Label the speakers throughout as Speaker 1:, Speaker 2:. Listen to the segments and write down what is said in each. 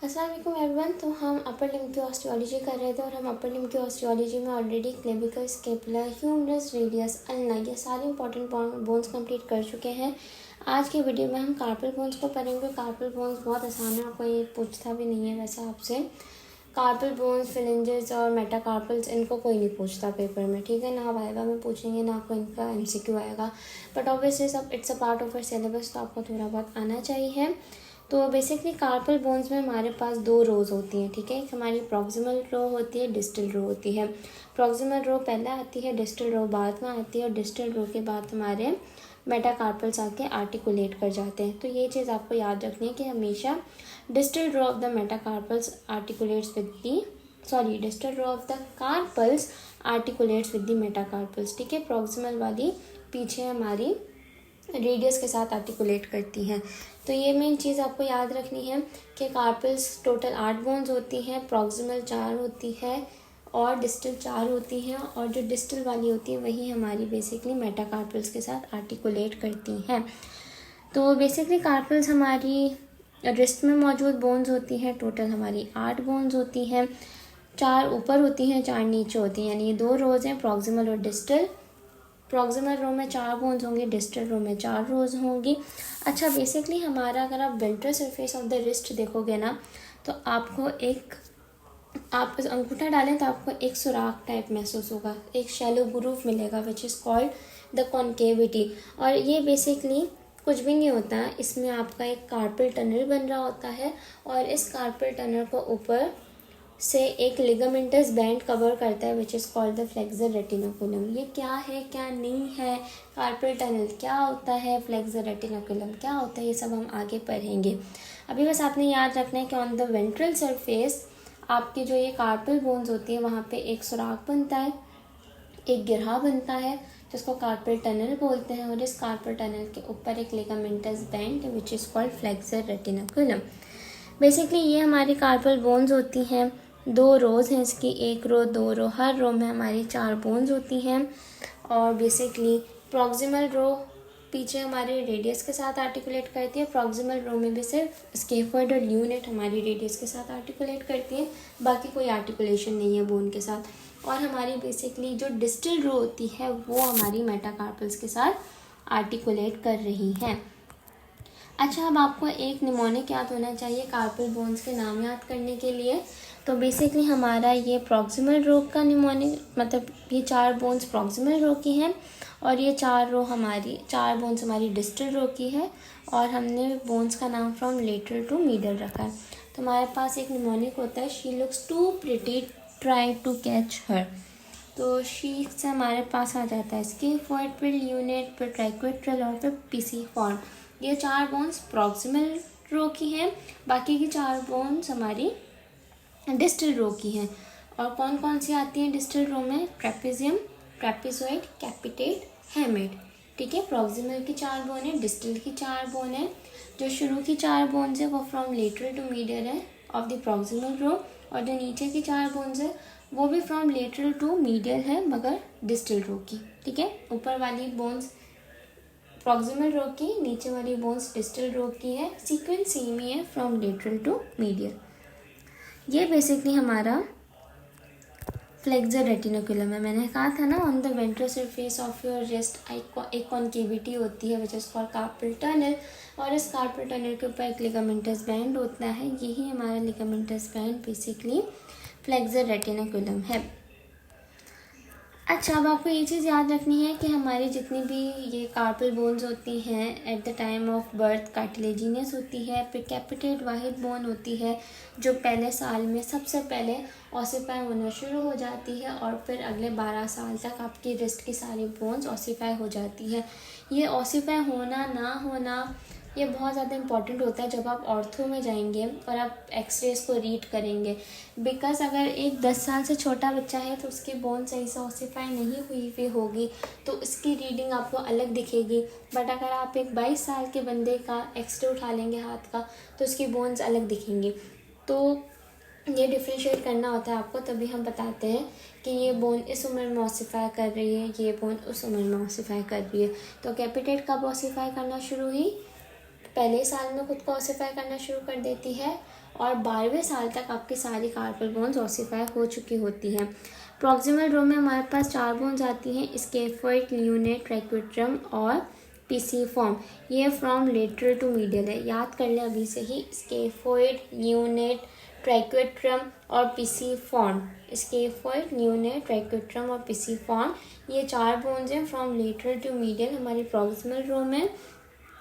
Speaker 1: अस्सलाम वालेकुम एवरीवन। तो हम अपर लिम्ब की ऑस्टियोलॉजी कर रहे थे और हम अपर लिम्ब की ऑस्टियोलॉजी में already clavicle, scapula, humerus, radius, ulna ये सारे इंपॉर्टेंट बोन्स कंप्लीट कर चुके हैं। आज के वीडियो में हम कार्पल बोन्स को पढ़ेंगे। कार्पल बोन्स बहुत आसान है, आपको ये पूछता भी नहीं है वैसे आपसे। कार्पल बोन्स, फिलेंजेस और मेटाकार्पल्स इनको कोई नहीं पूछता पेपर में, ठीक है ना। वाइवा में पूछेंगे ना, आपको इनका एमसीक्यू आएगा। बट ऑब्वियसली सब it's a part of our syllabus, तो आपको थोड़ा बहुत आना चाहिए। तो बेसिकली कार्पल बोन्स में हमारे पास दो रोज़ होती हैं, ठीक है। एक हमारी प्रॉक्सिमल रो होती है, डिस्टल रो होती है। प्रॉक्सिमल रो पहले आती है, डिस्टल रो बाद में आती है, और डिस्टल रो के बाद हमारे मेटाकार्पल्स आके आर्टिकुलेट कर जाते हैं। तो ये चीज़ आपको याद रखनी है कि हमेशा distal row of the metacarpals articulates with the distal row of the carpals articulates with the metacarpals, ठीक है। प्रॉक्सिमल वाली पीछे हमारी रेडियस के साथ आर्टिकुलेट करती हैं। तो ये मेन चीज़ आपको याद रखनी है कि कार्पल्स टोटल 8 बोन्स होती हैं, प्रॉक्सिमल 4 होती है और डिस्टल 4 होती हैं, और जो डिस्टल वाली होती है वही हमारी बेसिकली मेटाकार्पल्स के साथ आर्टिकुलेट करती हैं। तो बेसिकली कार्पल्स हमारी रिस्ट में मौजूद बोन्स होती हैं। टोटल हमारी 8 बोन्स होती हैं, 4 ऊपर होती हैं, 4 नीचे होती हैं, यानी ये 2 रोज़ हैं, प्रॉक्सिमल और डिस्टल। प्रॉक्सिमल रो में 4 बोन्स होंगे, डिस्टल रो में 4 रोज होंगी। अच्छा, बेसिकली हमारा अगर आप ventral surface of the wrist देखोगे ना, तो आप अंगूठा डालें तो आपको एक सुराख टाइप महसूस होगा, एक शैलो ग्रूव मिलेगा विच इज़ कॉल्ड द कॉन्केविटी। और ये बेसिकली कुछ भी नहीं होता, इसमें आपका एक कार्पल टनल बन रहा होता है, और इस कार्पल टनल को ऊपर से एक लिगामेंटस बैंड कवर करता है which is called the flexor retinaculum. ये क्या है क्या नहीं है, कार्पल टनल क्या होता है, फ्लेक्सर रेटिनोकुलम क्या होता है, ये सब हम आगे पढ़ेंगे। अभी बस आपने याद रखना है कि ऑन द वेंट्रल सरफेस आपकी जो ये कार्पल बोन्स होती है वहाँ पे एक सुराख बनता है, एक गिरहा बनता है जिसको कार्पल टनल बोलते हैं, और इस कार्पल टनल के ऊपर एक ligamentous band which is called flexor retinaculum. Basically ये हमारी कार्पल बोन्स होती हैं। 2 रोज़ हैं इसकी, 1 रो 2 रो, हर रो में हमारी 4 बोन्स होती हैं। और बेसिकली प्रॉक्सिमल रो पीछे हमारे रेडियस के साथ आर्टिकुलेट करती है। प्रॉक्सिमल रो में भी सिर्फ स्केफोइड और ल्यूनेट हमारी रेडियस के साथ आर्टिकुलेट करती है, बाकी कोई आर्टिकुलेशन नहीं है बोन के साथ। और हमारी बेसिकली जो डिस्टल रो होती है वो हमारी मेटाकार्पल्स के साथ आर्टिकुलेट कर रही हैं। अच्छा, अब आपको एक निमोनिक याद होना चाहिए कार्पल बोन्स के नाम याद करने के लिए। तो बेसिकली हमारा ये प्रॉक्सिमल रो का निमोनिक, मतलब ये 4 बोन्स प्रॉक्सिमल रो की हैं, और ये 4 बोन्स हमारी डिस्टल रो की है, और हमने बोन्स का नाम फ्रॉम लेटरल टू मीडियल रखा है। तो हमारे पास एक निमोनिक होता है, she looks too pretty, try to catch her. तो शी से हमारे पास आ जाता है स्केफोइड, फिर ल्यूनेट, फिर ट्राइक्वेट्रल और फिर पीसी फॉर्म। ये 4 बोन्स प्रॉक्सिमल रो की हैं, बाकी की 4 बोन्स हमारी डिस्टल रो की हैं। और कौन कौन सी आती हैं डिस्टल रो में? ट्रेपेजियम, ट्रेपेजॉइड, कैपिटेट, हेमेट, ठीक है। प्रॉक्सिमल की 4 बोन है, डिस्टल की 4 बोन है। जो शुरू की 4 बोन्स है वो फ्रॉम लेटरल टू मीडियल है ऑफ द प्रॉक्सिमल रो, और जो नीचे की 4 बोन्स है वो भी फ्रॉम लेटरल टू मीडियल है मगर डिस्टल रो की, ठीक है। ऊपर वाली बोन्स प्रॉक्सिमल रो की, नीचे वाली बोन्स डिस्टल रो की है। सीक्वेंस सेम ही है फ्रॉम लेटरल टू मीडियल। ये बेसिकली हमारा फ्लेक्सर रेटिनोकुलम है। मैंने कहा था ना on the ventral surface of your wrist एक कॉन्केविटी होती है which is called carpal tunnel, और इस कार्पल टनल के ऊपर एक लिगामेंटस बैंड होता है। यही हमारा लिगामेंटस बैंड बेसिकली फ्लेक्सर रेटिनोकुलम है। अच्छा, अब आपको ये चीज़ याद रखनी है कि हमारी जितनी भी ये कार्पल बोन्स होती हैं at the time of birth cartilaginous होती है। फिर कैपिटेट वाहिद बोन होती है जो पहले साल में सबसे पहले ऑसिफाई होना शुरू हो जाती है, और फिर अगले 12 साल तक आपकी रिस्ट की सारी बोन्स ऑसिफाई हो जाती है। ये ऑसिफाई होना ना होना ये बहुत ज़्यादा इंपॉर्टेंट होता है जब आप ऑर्थो में जाएंगे और आप एक्सरेज को रीड करेंगे। बिकॉज अगर एक 10 साल से छोटा बच्चा है तो उसकी बोन सही से ऑसिफाई नहीं हुई होगी, तो उसकी रीडिंग आपको अलग दिखेगी। बट अगर आप एक 22 साल के बंदे का एक्सरे उठा लेंगे हाथ का तो उसकी बोन्स अलग दिखेंगी। तो ये डिफ्रेंशिएट करना होता है आपको, तभी हम बताते हैं कि ये बोन इस उम्र में ऑसिफाई कर रही है, ये बोन उस उम्र में ऑसिफाई कर रही है। तो कैपिटेट कब ऑसिफाई करना शुरू हुई? पहले साल में खुद को ऑसिफाई करना शुरू कर देती है, और 12वें साल तक आपकी सारी कार्पल बोन्स ऑसिफाई हो चुकी होती हैं। प्रॉक्सिमल रो में हमारे पास 4 बोन्स आती हैं, स्केफोइड, ल्यूनेट, ट्रैक्वेट्रम और पिसिफॉर्म। ये फ्रॉम लेटरल टू मीडियल है, याद कर लें अभी से ही। स्केफोइड, ल्यूनेट, ट्रैक्वेट्रम और पिसिफॉर्म। स्केफोइड, ल्यूनेट, ट्रैक्वेट्रम और पिसिफॉर्म, ये 4 बोन्स हैं फ्रॉम लेटरल टू मीडियल हमारी प्रॉक्सिमल रो में।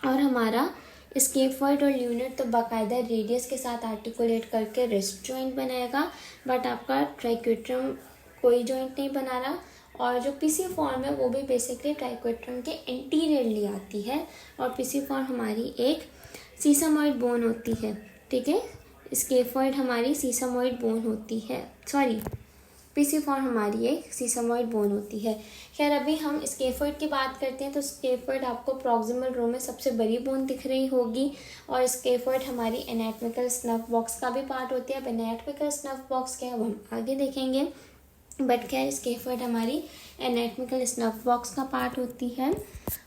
Speaker 1: और हमारा स्केफोइड और ल्यूनेट तो बाकायदा रेडियस के साथ आर्टिकुलेट करके रिस्ट जॉइंट बनाएगा, बट आपका ट्राइक्वेट्रम कोई जॉइंट नहीं बना रहा। और जो पिसिफॉर्म है वो भी बेसिकली ट्राइक्वेट्रम के एंटीरियरली आती है। और पिसिफॉर्म हमारी एक सीसमॉइड बोन होती है, ठीक है। स्केफोइड हमारी सीसमॉइड बोन होती है, सॉरी पिसिफॉर्म हमारी एक सीसमॉइड बोन होती है। खैर अभी हम स्केफोइड की बात करते हैं, तो स्केफोइड आपको प्रॉक्सिमल रो में सबसे बड़ी बोन दिख रही होगी। और स्केफोइड हमारी एनाटॉमिकल स्नफ बॉक्स का भी पार्ट होती है। अब एनाटॉमिकल स्नफ बॉक्स क्या है वो हम आगे देखेंगे, बट क्या स्केफोइड हमारी एनाटॉमिकल स्नफ बॉक्स का पार्ट होती है।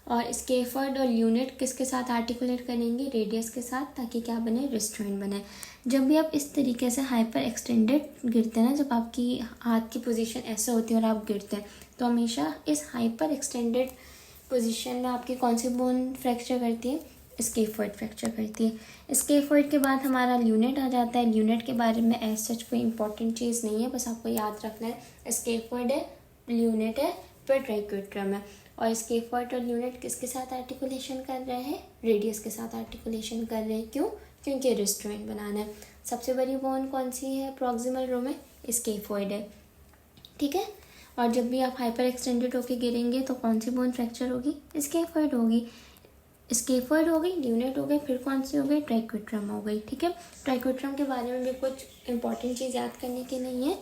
Speaker 1: और स्केफोइड और ल्यूनेट किसके साथ आर्टिकुलेट करेंगे, रेडियस के साथ, ताकि क्या बने, रिस्ट जॉइंट बने। जब भी आप इस तरीके से हाइपर एक्सटेंडेड गिरते हैं ना, जब आपकी हाथ की पोजीशन ऐसे होती है और आप गिरते हैं, तो हमेशा इस हाइपर एक्सटेंडेड पोजीशन में आपकी कौन सी बोन फ्रैक्चर करती है, स्केफोइड फ्रैक्चर करती है। स्केफोइड के बाद हमारा ल्यूनेट आ जाता है। ल्यूनेट के बारे में एज सच कोई इंपॉर्टेंट चीज़ नहीं है, बस आपको याद रखना है स्केफोइड है, ल्यूनेट है, फिर ट्राइक्वेट्रम है। और स्केफोइड और ल्यूनेट किसके साथ आर्टिकुलेशन कर रहे हैं, रेडियस के साथ आर्टिकुलेशन कर रहे हैं। क्यों, क्योंकि रिस्ट जॉइंट बनाना है। सबसे बड़ी बोन कौन सी है प्रॉक्सिमल रो में, स्केफोइड है, ठीक है। और जब भी आप हाइपर एक्सटेंडेड होकर गिरेंगे तो कौन सी बोन फ्रैक्चर होगी, स्केफोइड होगी। स्केफोइड हो गई, ल्यूनेट हो गई, फिर कौन सी हो गई, ट्राइक्वेट्रम हो गई, ठीक है। ट्राइक्वेट्रम के बारे में भी कुछ इंपॉर्टेंट चीज़ याद करने की नहीं है,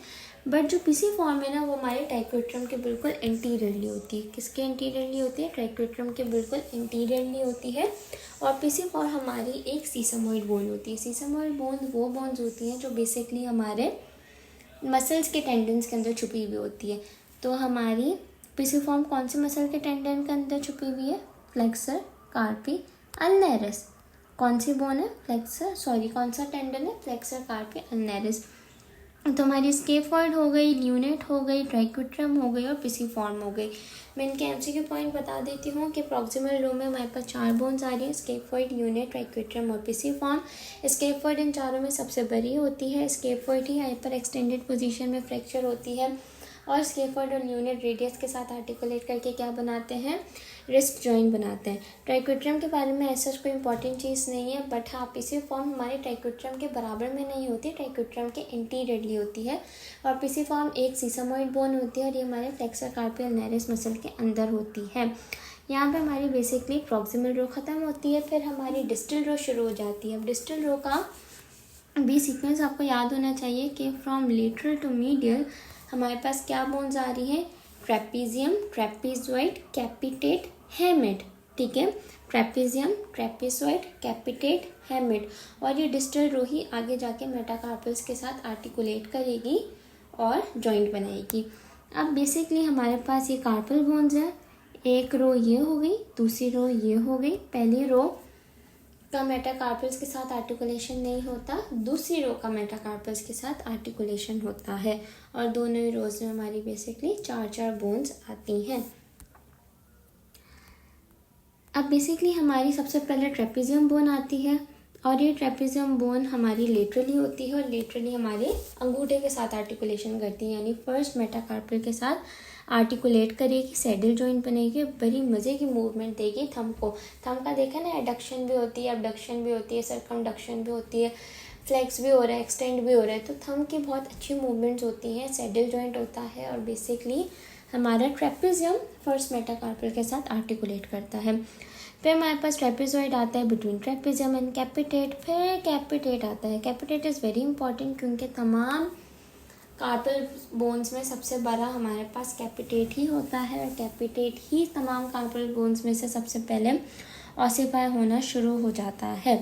Speaker 1: बट जो पिसिफॉर्म है ना वो हमारे ट्राइक्वेट्रम के बिल्कुल एंटीरियरली होती है। किसके एंटीरियरली होती है, ट्राइक्वेट्रम के बिल्कुल एंटीरियरली होती है। और पिसिफॉर्म हमारी एक सीसमॉइड बोन होती है। सीसमॉइड बोन वो बोन्स होती हैं जो बेसिकली हमारे मसल्स के टेंडन्स के अंदर छुपी हुई होती है। तो हमारी पिसिफॉर्म कौन से मसल के टेंडन के अंदर छुपी हुई है, फ्लेक्सर कार्पी अल्नैरिस। कौन सी बोन है, फ्लेक्सर, सॉरी कौन सा टेंडन है, फ्लेक्सर कार्पी अल्नैरिस। तो हमारी स्केफोइड हो गई, ल्यूनेट हो गई, ट्राइक्वेट्रम हो गई और पिसिफॉर्म हो गई। मैं इनके एमसीक्यू पॉइंट बता देती हूँ कि प्रॉक्सिमल रो में हमारे पास 4 बोन्स आ रही हैं, स्केफोइड, ल्यूनेट, ट्राइक्वेट्रम और पिसिफॉर्म। स्केफोइड इन चारों में सबसे बड़ी होती है। स्केफोइड ही हाइपर एक्सटेंडेड पोजीशन में फ्रैक्चर होती है। और स्केफोइड और ल्यूनेट रेडियस के साथ आर्टिकुलेट करके क्या बनाते हैं, रिस्ट जॉइंट बनाते हैं। ट्राइक्वेट्रम के बारे में ऐसा कोई इंपॉर्टेंट चीज़ नहीं है, बट हाँ पिसिफॉर्म हमारे ट्राइक्वेट्रम के बराबर में नहीं होती, ट्राइक्वेट्रम के एंटीरियरली होती है। और पिसिफॉर्म एक सीसमॉइड बोन होती है और ये हमारे फ्लेक्सर कार्पी अल्नैरिस मसल के अंदर होती है। यहाँ पे हमारी बेसिकली प्रॉक्सिमल रो ख़त्म होती है, फिर हमारी डिस्टल रो शुरू हो जाती है। अब डिस्टल रो का भी सीक्वेंस आपको याद होना चाहिए कि फ्रॉम लेटरल टू मीडियल हमारे पास क्या बोन्स आ रही हैं, ट्रेपीजियम, ट्रेपीजॉइड, कैपिटेट, हेमिड, ठीक है। Trapezium, trapezoid, capitate, hamate. और ये डिस्टल रो ही आगे जाके मेटाकार्पल्स के साथ आर्टिकुलेट करेगी और जॉइंट बनाएगी। अब बेसिकली हमारे पास ये कार्पल बोन्स हैं। एक रो ये हो गई, दूसरी रो ये हो गई। पहली रो का मेटाकार्पल्स के साथ आर्टिकुलेशन नहीं होता, दूसरी रो का मेटाकार्पल्स के साथ आर्टिकुलेशन होता है। और दोनों ही रोज में हमारी बेसिकली 4 बोन्स आती हैं। अब बेसिकली हमारी सबसे पहले ट्रेपीजियम बोन आती है और ये ट्रेपीजियम बोन हमारी लेटरली होती है और लेटरली हमारे अंगूठे के साथ आर्टिकुलेशन करती है, यानी फर्स्ट मेटाकार्पल के साथ आर्टिकुलेट करेगी, सैडल जॉइंट बनेगी, बड़ी मज़े की मूवमेंट देगी थंब को। थंब का देखा ना, एडक्शन भी होती है, अबडक्शन भी होती है, सर्कमडक्शन भी होती है, फ्लेक्स भी हो रहा है, एक्सटेंड भी हो रहा है। तो थंब की बहुत अच्छी मूवमेंट्स होती हैं, सैडल जॉइंट होता है और बेसिकली हमारा ट्रेपीजियम फर्स्ट मेटाकार्पल के साथ आर्टिकुलेट करता है। फिर हमारे पास ट्रेपीजॉइड आता है बिटवीन ट्रेपीजियम एंड कैपिटेट, फिर कैपिटेट आता है। कैपिटेट इज़ वेरी इंपॉर्टेंट क्योंकि तमाम कार्पल बोन्स में सबसे बड़ा हमारे पास कैपिटेट ही होता है और कैपिटेट ही तमाम कार्पल बोन्स में से सबसे पहले ऑसिफाई होना शुरू हो जाता है।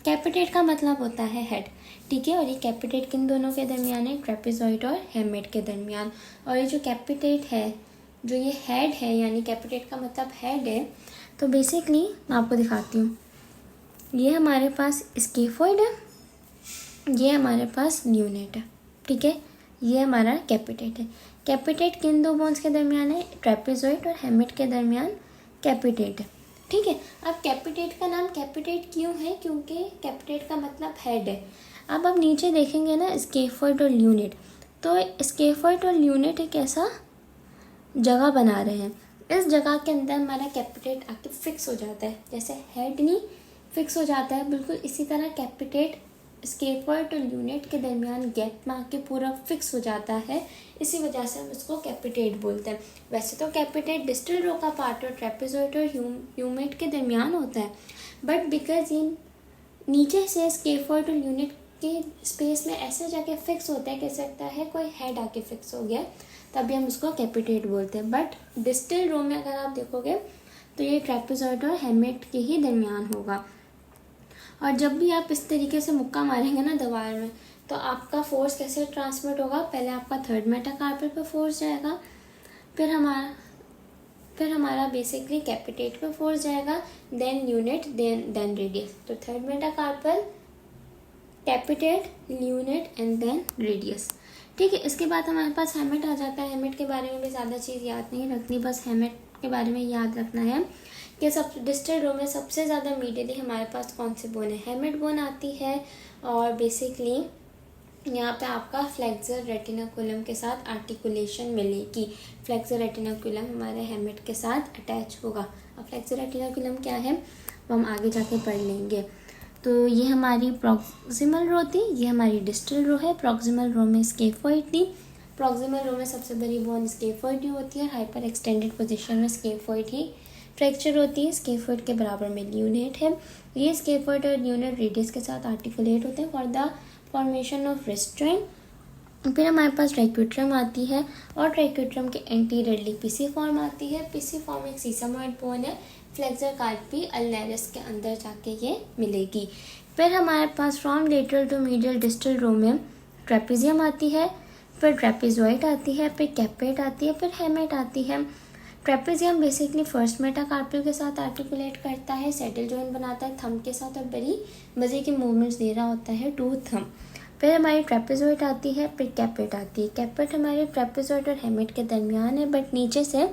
Speaker 1: कैपिटेट का मतलब होता है हेड, ठीक है। और ये कैपिटेट किन दोनों के दरमियान है, ट्रेपीजॉइड और हेमिड के दरमियान। और ये जो कैपिटेट है, जो ये हेड है, यानी कैपिटेट का मतलब हेड है, तो बेसिकली मैं आपको दिखाती हूँ। ये हमारे पास स्केफोइड है, ये हमारे पास न्यूनेट है, ठीक है। ये हमारा कैपिटेट है। कैपिटेट किन दो बोन्स के दरमियान है? ट्रेपेजॉइड और हेमिट के दरमियान कैपिटेट है, ठीक है। अब कैपिटेट का नाम कैपिटेट क्यों है? क्योंकि कैपिटेट का मतलब हेड है। अब आप नीचे देखेंगे ना स्केफोइड और ल्यूनेट, तो स्केफोइड और ल्यूनेट एक ऐसा जगह बना रहे हैं, इस जगह के अंदर हमारा कैपिटेट आके फिक्स हो जाता है। जैसे हेड नहीं फिक्स हो जाता है, बिल्कुल इसी तरह कैपिटेट स्केफोइड और ल्यूनेट के दरमियान गैप में आके पूरा फिक्स हो जाता है। इसी वजह से हम इसको कैपिटेट बोलते हैं। वैसे तो कैपिटेट डिस्टल रो का पार्ट और ट्रेपेजॉइड और ह्यूमेट के दरमियान होता है, बट बिकॉज ये नीचे से स्केफोइड और ल्यूनेट के स्पेस में ऐसे जाके फिक्स होता है, कह सकता है कोई हेड आके फिक्स हो गया, तभी हम उसको कैपिटेट बोलते हैं। बट डिस्टल रो में अगर आप देखोगे तो ये ट्रेपेजॉइड और हेमिट के ही दरमियान होगा। और जब भी आप इस तरीके से मुक्का मारेंगे ना दीवार में, तो आपका फोर्स कैसे ट्रांसमिट होगा? पहले आपका थर्ड मेटाकार्पल पे फोर्स जाएगा, फिर हमारा बेसिकली कैपिटेट पे फोर्स जाएगा, देन यूनिट, देन रेडियस। तो third metacarpal, capitate, lunate and then radius, ठीक है। इसके बाद हमारे पास हेमिट आ जाता है। हेमिट के बारे में भी ज़्यादा चीज़ याद नहीं रखनी, बस हेमिट के बारे में याद रखना है कि सब डिस्टल रो में सबसे ज़्यादा इमीडिएटली हमारे पास कौन सी बोन है? हेमिट बोन आती है। और बेसिकली यहाँ पे आपका फ्लेक्सर रेटिनाकुलम के साथ आर्टिकुलेशन मिलेगी। फ्लेक्सर रेटिनाकुलम हमारे हेमिट के साथ अटैच होगा। अब फ्लेक्सर रेटिनाकुलम क्या है वो हम आगे जाके पढ़ लेंगे। तो ये हमारी प्रॉक्सिमल रो थी, ये हमारी डिस्टल रो है। प्रॉक्सिमल रो में स्केफोइड थी। प्रॉक्सिमल रो में सबसे बड़ी बोन स्केफोइड ही होती है। हाइपर एक्सटेंडेड पोजीशन में स्केफोइड ही फ्रैक्चर होती है। स्केफोइड के बराबर में ल्यूनेट है। ये स्केफोइड और ल्यूनेट रेडियस के साथ आर्टिकुलेट होते हैं for the formation of wrist joint. फिर हमारे पास ट्राइक्यूट्रम आती है और ट्राइक्यूट्रम के एंटीरियरली पीसी फॉर्म आती है। पीसी फॉर्म एक सीसामॉइड बोन है। फ्लेक्सर कार्पी अल्नेरिस के अंदर जाके ये मिलेगी। फिर हमारे पास from lateral to medial distal row में ट्रेपेजियम आती है, फिर ट्रेपेजॉइड आती है, फिर कैपेट आती है, फिर हेमेट आती है। ट्रेपेजियम बेसिकली फर्स्ट मेटाकार्पल के साथ आर्टिकुलेट करता है, सेटल जॉइंट बनाता है थंब के साथ और बड़ी मज़े की मूवमेंट्स दे रहा होता है टू थंब। फिर हमारी ट्रेपेजॉइड आती है, फिर कैपेट आती है। कैपेट हमारे ट्रेपेजॉइड और हेमिट के दरमियान है, बट नीचे से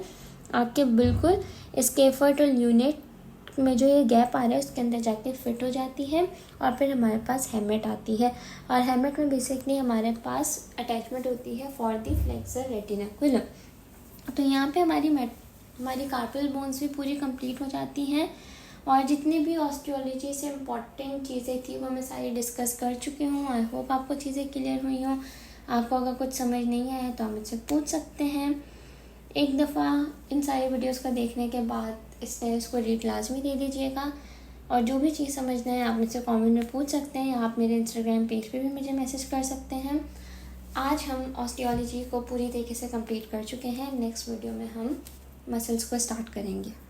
Speaker 1: आपके बिल्कुल स्केफोइड और यूनिट में जो ये गैप आ रहा है उसके अंदर जाके फिट हो जाती है। और फिर हमारे पास हेमिट आती है, और हेमिट में बेसिकली हमारे पास अटैचमेंट होती है फॉर द फ्लेक्सर रेटिनाकुलम। तो यहाँ पे हमारी कार्पल बोन्स भी पूरी कंप्लीट हो जाती हैं। और जितनी भी ऑस्टियोलॉजी से इम्पॉर्टेंट चीज़ें थी वो मैं सारी डिस्कस कर चुकी हूँ। आई होप आपको चीज़ें क्लियर हुई हों। आपको अगर कुछ समझ नहीं आया तो आप मुझसे पूछ सकते हैं। एक दफ़ा इन सारी वीडियोस को देखने के बाद इसको रीड लाजमी दे दीजिएगा। और जो भी चीज़ समझना है आप मुझसे कमेंट में पूछ सकते हैं, या आप मेरे इंस्टाग्राम पेज पे भी मुझे मैसेज कर सकते हैं। आज हम ऑस्टियोलॉजी को पूरी तरीके से कंप्लीट कर चुके हैं। नेक्स्ट वीडियो में हम मसल्स को स्टार्ट करेंगे।